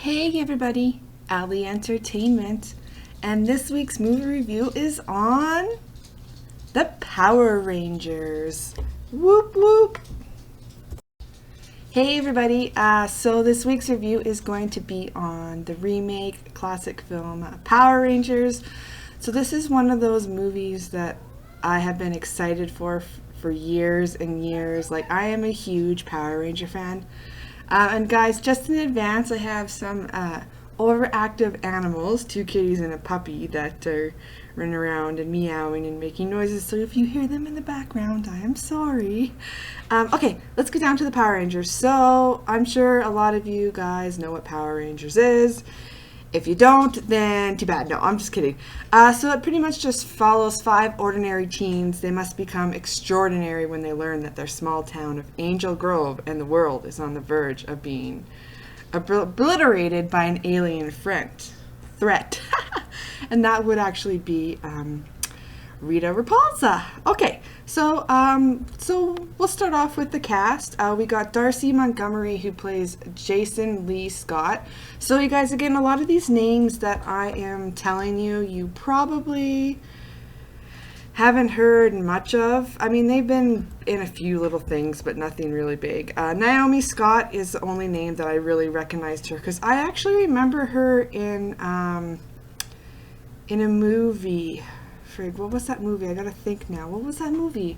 Hey everybody, Ali Entertainment, and this week's movie review is on the Power Rangers. Whoop whoop! Hey everybody, so this week's review is going to be on the remake classic film Power Rangers. So this is one of those movies that I have been excited for years and years. Like, I am a huge Power Ranger fan. And guys, just in advance, I have some overactive animals, two kitties and a puppy that are running around and meowing and making noises. So if you hear them in the background, I am sorry. Okay, let's get down to the Power Rangers. So I'm sure a lot of you guys know what Power Rangers is. If you don't, then too bad. No, I'm just kidding. So it pretty much just follows 5 ordinary teens. They must become extraordinary when they learn that their small town of Angel Grove and the world is on the verge of being obliterated by an alien threat. And that would actually be Rita Repulsa. Okay, so we'll start off with the cast. We got Darcy Montgomery, who plays Jason Lee Scott. So you guys, again, a lot of these names that I am telling you, you probably haven't heard much of. I mean, they've been in a few little things, but nothing really big. Naomi Scott is the only name that I really recognized her, because I actually remember her in a movie. What was that movie? I gotta think now. What was that movie?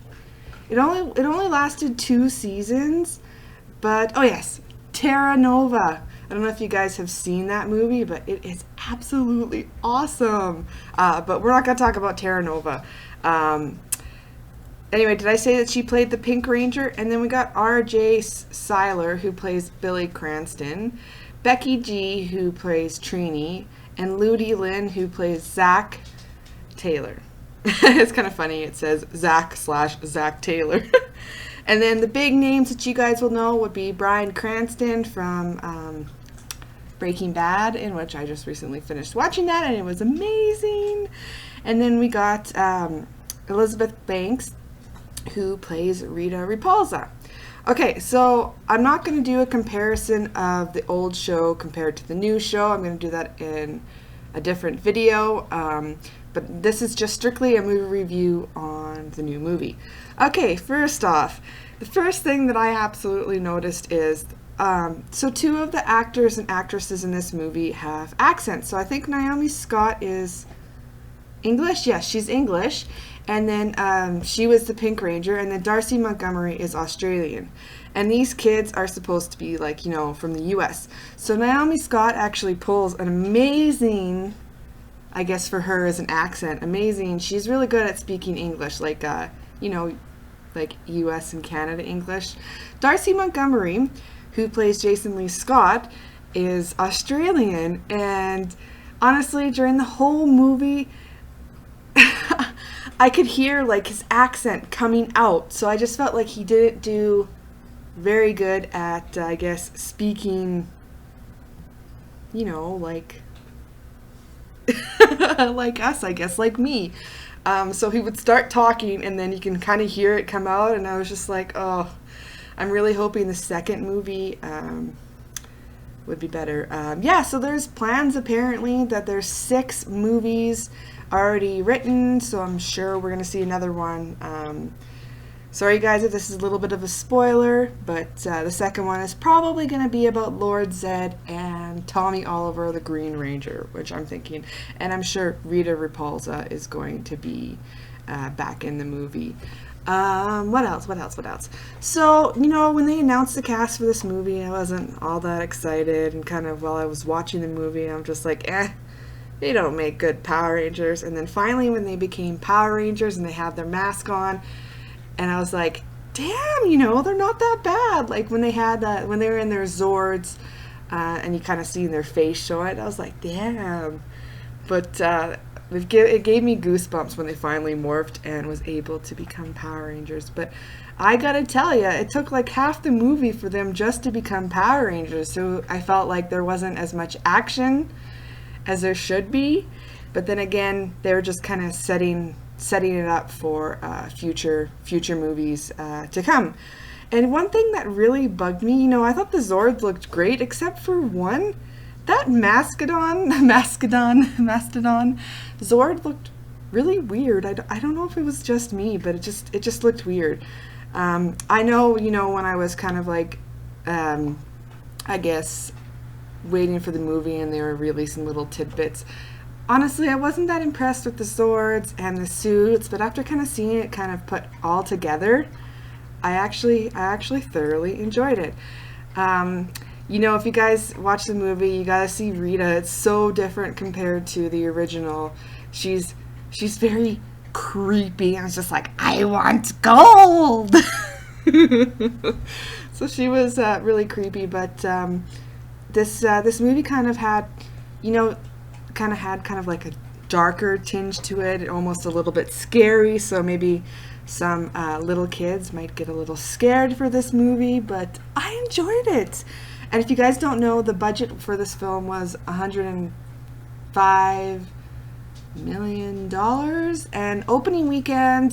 It only lasted 2 seasons, but oh yes, Terra Nova. I don't know if you guys have seen that movie, but it is absolutely awesome. But we're not gonna talk about Terra Nova. Anyway, did I say that she played the Pink Ranger? And then we got R.J. Seiler, who plays Billy Cranston, Becky G, who plays Trini, and Ludi Lin, who plays Zach Taylor. It's kind of funny. It says Zach/Zach Taylor. And then the big names that you guys will know would be Bryan Cranston from Breaking Bad, in which I just recently finished watching that, and it was amazing. And then we got Elizabeth Banks, who plays Rita Repulsa. Okay, so I'm not going to do a comparison of the old show compared to the new show. I'm going to do that in a different video. But this is just strictly a movie review on the new movie. Okay, first off, the first thing that I absolutely noticed is, so 2 of the actors and actresses in this movie have accents. So I think Naomi Scott is English. Yes, she's English. And then she was the Pink Ranger. And then Darcy Montgomery is Australian. And these kids are supposed to be, like, from the U.S. So Naomi Scott actually pulls an amazing, I guess for her as an accent, amazing. She's really good at speaking English, like, like U.S. and Canada English. Darcy Montgomery, who plays Jason Lee Scott, is Australian. And honestly, during the whole movie, I could hear, like, his accent coming out. So I just felt like he didn't do very good at, I guess, speaking, like like us, I guess, like me. So he would start talking, and then you can kind of hear it come out, and I was just like, oh, I'm really hoping the second movie would be better. Yeah, so there's plans apparently that there's 6 movies already written, so I'm sure we're going to see another one. Sorry guys if this is a little bit of a spoiler, but the second one is probably going to be about Lord Zed and Tommy Oliver, the Green Ranger, which I'm thinking, and I'm sure Rita Repulsa is going to be back in the movie. What else? So, when they announced the cast for this movie, I wasn't all that excited, and kind of while I was watching the movie, I'm just like, they don't make good Power Rangers. And then finally when they became Power Rangers and they had their mask on, and I was like, damn, they're not that bad. Like when they had when they were in their Zords, and you kind of see their face show it, I was like, damn. But it gave me goosebumps when they finally morphed and was able to become Power Rangers. But I gotta tell you, it took like half the movie for them just to become Power Rangers. So I felt like there wasn't as much action as there should be. But then again, they were just kind of setting it up for future movies to come. And one thing that really bugged me, I thought the Zords looked great, except for one. that Mastodon Zord looked really weird. I don't know if it was just me, but it just looked weird. I know, when I was kind of like, I guess, waiting for the movie and they were releasing little tidbits. Honestly, I wasn't that impressed with the swords and the suits, but after kind of seeing it kind of put all together, I actually thoroughly enjoyed it. If you guys watch the movie, you gotta see Rita. It's so different compared to the original. She's very creepy. I was just like, I want gold. So she was really creepy, but this movie kind of had, kind of like a darker tinge to it, almost a little bit scary. So maybe some little kids might get a little scared for this movie, but I enjoyed it. And if you guys don't know, the budget for this film was $105 million, and opening weekend,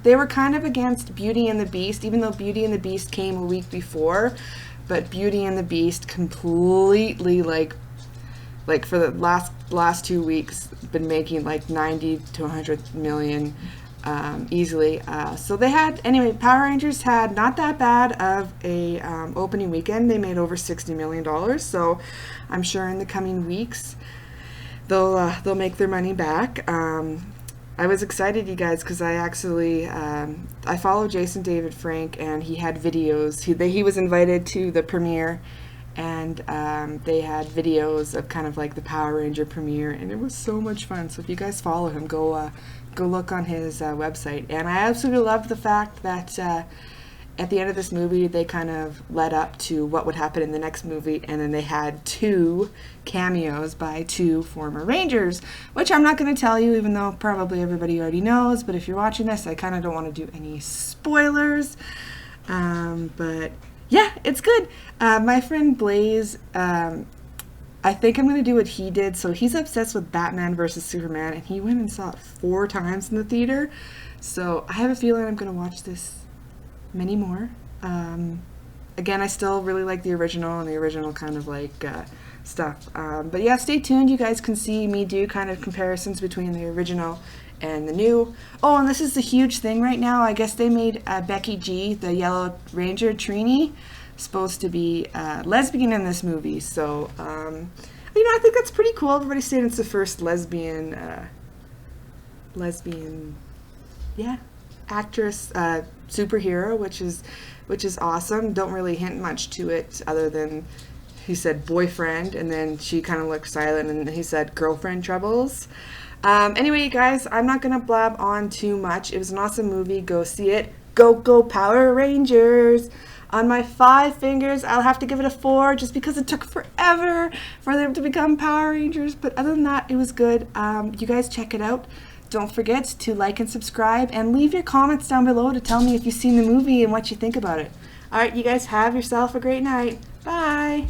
they were kind of against Beauty and the Beast, even though Beauty and the Beast came a week before. But Beauty and the Beast completely like for the last 2 weeks been making like 90 to 100 million easily. So they had, anyway, Power Rangers had not that bad of a opening weekend. They made over $60 million. So I'm sure in the coming weeks they'll make their money back. I was excited, you guys, because I actually I follow Jason David Frank, and he had videos. He was invited to the premiere, and they had videos of kind of like the Power Ranger premiere, and it was so much fun. So if you guys follow him, go look on his website. And I absolutely loved the fact that at the end of this movie, they kind of led up to what would happen in the next movie, and then they had 2 cameos by 2 former Rangers, which I'm not going to tell you, even though probably everybody already knows. But if you're watching this, I kind of don't want to do any spoilers. But yeah, it's good. My friend Blaze, I think I'm going to do what he did. So he's obsessed with Batman versus Superman, and he went and saw it 4 times in the theater. So I have a feeling I'm going to watch this many more. Again, I still really like the original and the original kind of like stuff. But yeah, stay tuned. You guys can see me do kind of comparisons between the original and the new. Oh, and this is the huge thing right now. I guess they made Becky G, the Yellow Ranger Trini, supposed to be lesbian in this movie. So, I think that's pretty cool. Everybody's saying it's the first lesbian, actress, superhero, which is awesome. Don't really hint much to it other than he said boyfriend, and then she kind of looked silent, and he said girlfriend troubles. Anyway, you guys, I'm not gonna blab on too much. It was an awesome movie. Go see it. Go Power Rangers. On my 5 fingers, I'll have to give it a 4 just because it took forever for them to become Power Rangers. But other than that, it was good. You guys check it out. Don't forget to like and subscribe, and leave your comments down below to tell me if you've seen the movie and what you think about it. All right, you guys have yourself a great night. Bye.